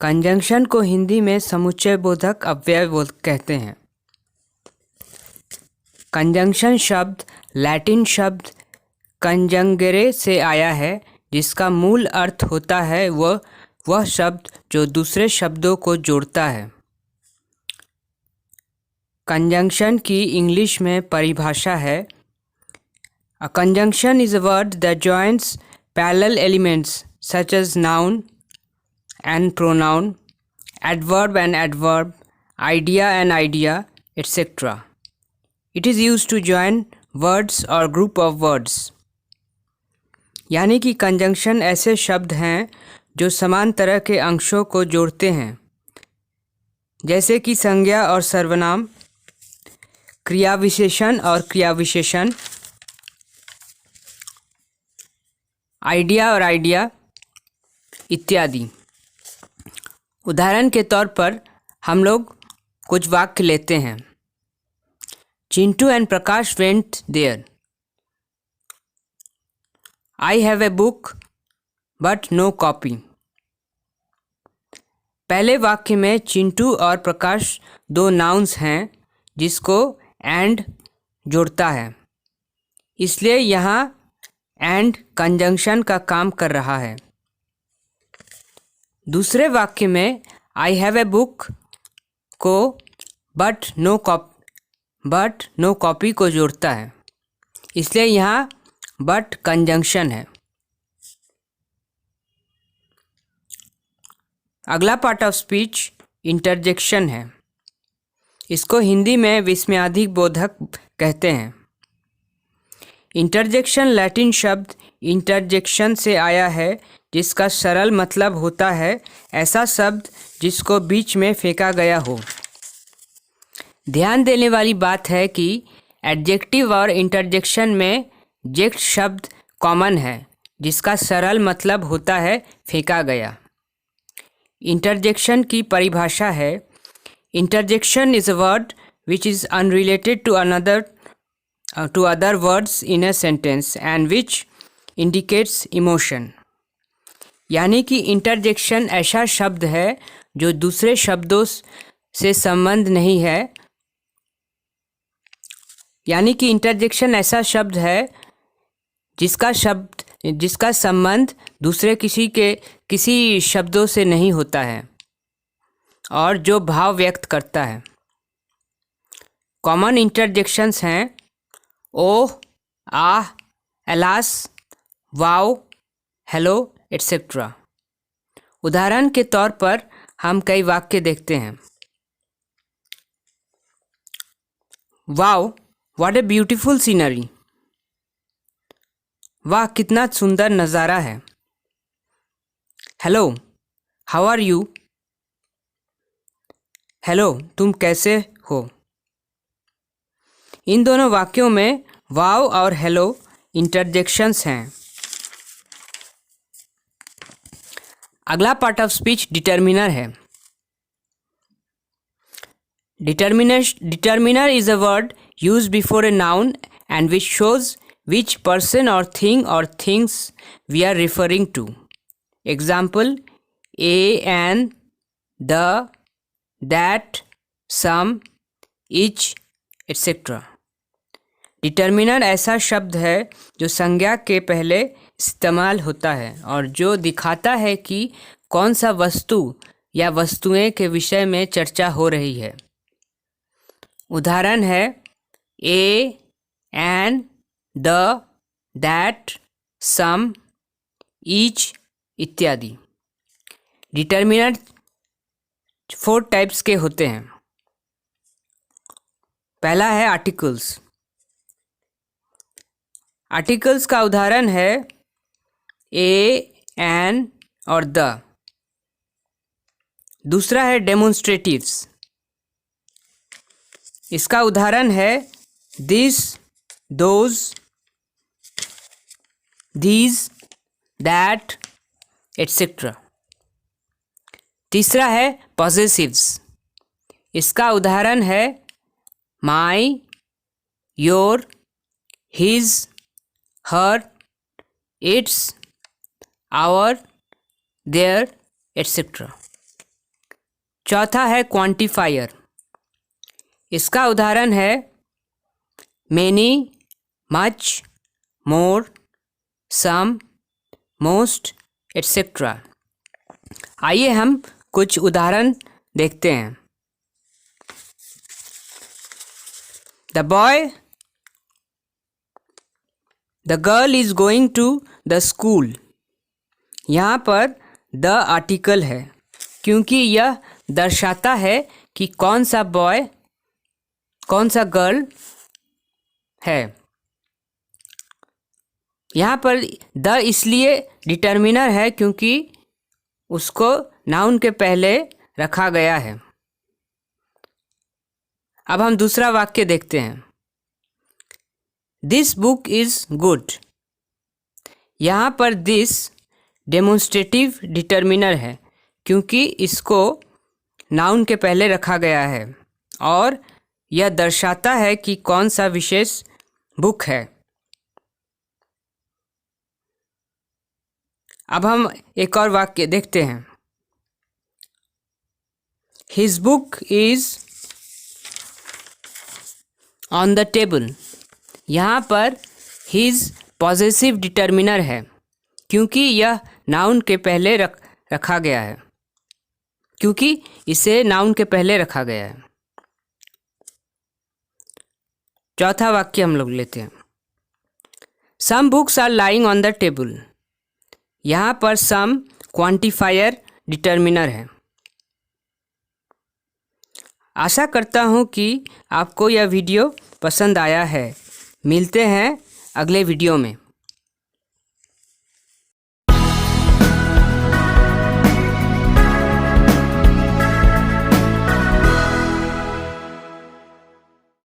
Conjunction को हिंदी में समुच्चय बोधक अव्यय कहते हैं। कंजंक्शन शब्द लैटिन शब्द कंजंगेरे से आया है, जिसका मूल अर्थ होता है वह शब्द जो दूसरे शब्दों को जोड़ता है। कंजंक्शन की इंग्लिश में परिभाषा है, A conjunction is a word that joins parallel elements such as noun and pronoun, adverb and adverb, idea and idea, etc. It is used to join words or group of words. यानी कि conjunction ऐसे शब्द हैं जो समान तरह के अंशों को जोड़ते हैं, जैसे कि संज्ञा और सर्वनाम, क्रिया विशेषण और क्रिया विशेषण, आइडिया और आइडिया इत्यादि। उदाहरण के तौर पर हम लोग कुछ वाक्य लेते हैं। Chintu and Prakash went there. I have a book but no copy. पहले वाक्य में चिंटू और प्रकाश दो नाउन्स हैं जिसको एंड जोड़ता है, इसलिए यहाँ एंड कंजंक्शन का काम कर रहा है। दूसरे वाक्य में आई हैव ए बुक को बट नो कॉपी को जोड़ता है, इसलिए यहाँ बट कंजंक्शन है। अगला पार्ट ऑफ स्पीच इंटरजेक्शन है। इसको हिंदी में विस्मयादिक बोधक कहते हैं। इंटरजेक्शन लैटिन शब्द इंटरजेक्शन से आया है, जिसका सरल मतलब होता है ऐसा शब्द जिसको बीच में फेंका गया हो। ध्यान देने वाली बात है कि एडजेक्टिव और इंटरजेक्शन में जेक्ट शब्द कॉमन है, जिसका सरल मतलब होता है फेंका गया। इंटरजेक्शन की परिभाषा है, interjection is a word which is unrelated to other words in a sentence and which indicates emotion। यानी कि इंटरजेक्शन ऐसा शब्द है जो दूसरे शब्दों से संबंध नहीं है। यानी कि इंटरजेक्शन ऐसा शब्द है जिसका संबंध दूसरे किसी शब्दों से नहीं होता है और जो भाव व्यक्त करता है। कॉमन इंटरजेक्शंस हैं oh, ah, alas, wow, hello, etcetera. उदाहरण के तौर पर हम कई वाक्य देखते हैं। Wow, what a beautiful scenery. वाह, कितना सुंदर नज़ारा है। Hello, how are you. Hello, तुम कैसे हो। इन दोनों वाक्यों में वाव और हेलो इंटरजेक्शंस हैं। अगला पार्ट ऑफ स्पीच डिटर्मिनर है। Determiner is a word use before a noun and which shows which person or things we are referring to. Example a, an, the, that, some, each, etcetera. Determiner ऐसा शब्द है जो संज्ञा के पहले इस्तेमाल होता है और जो दिखाता है कि कौन सा वस्तु या वस्तुएं के विषय में चर्चा हो रही है। उदाहरण है a, an, the, that, some, each इत्यादि। डिटर्मिनर 4 टाइप्स के होते हैं। पहला है आर्टिकल्स। आर्टिकल्स का उदाहरण है ए, एन और द। दूसरा है डेमोन्स्ट्रेटिव्स। इसका उदाहरण है this, those, these, that, etcetera. तीसरा है पॉसेसिव्स। इसका उदाहरण है my, your, his, her, its, our, their, etc. चौथा है क्वांटिफायर। इसका उदाहरण है many, much, more, some, most, etcetera. आइए हम कुछ उदाहरण देखते हैं। The boy, the girl is going to the school. यहाँ पर द आर्टिकल है क्योंकि यह दर्शाता है कि कौन सा बॉय कौन सा गर्ल है। यहाँ पर द इसलिए डिटर्मिनर है क्योंकि उसको नाउन के पहले रखा गया है। अब हम दूसरा वाक्य देखते हैं। This book is good. यहाँ पर दिस डेमोन्स्ट्रेटिव डिटर्मिनर है क्योंकि इसको नाउन के पहले रखा गया है और यह दर्शाता है कि कौन सा विशेष बुक है। अब हम एक और वाक्य देखते हैं। His book is on the table. यहाँ पर हिज पॉजेसिव डिटर्मिनर है क्योंकि यह नाउन के पहले रखा गया है क्योंकि इसे नाउन के पहले रखा गया है। चौथा वाक्य हम लोग लेते हैं। Some books are lying on the table. यहाँ पर सम क्वांटिफायर डिटर्मिनर है। आशा करता हूँ कि आपको यह वीडियो पसंद आया है। मिलते हैं अगले वीडियो में।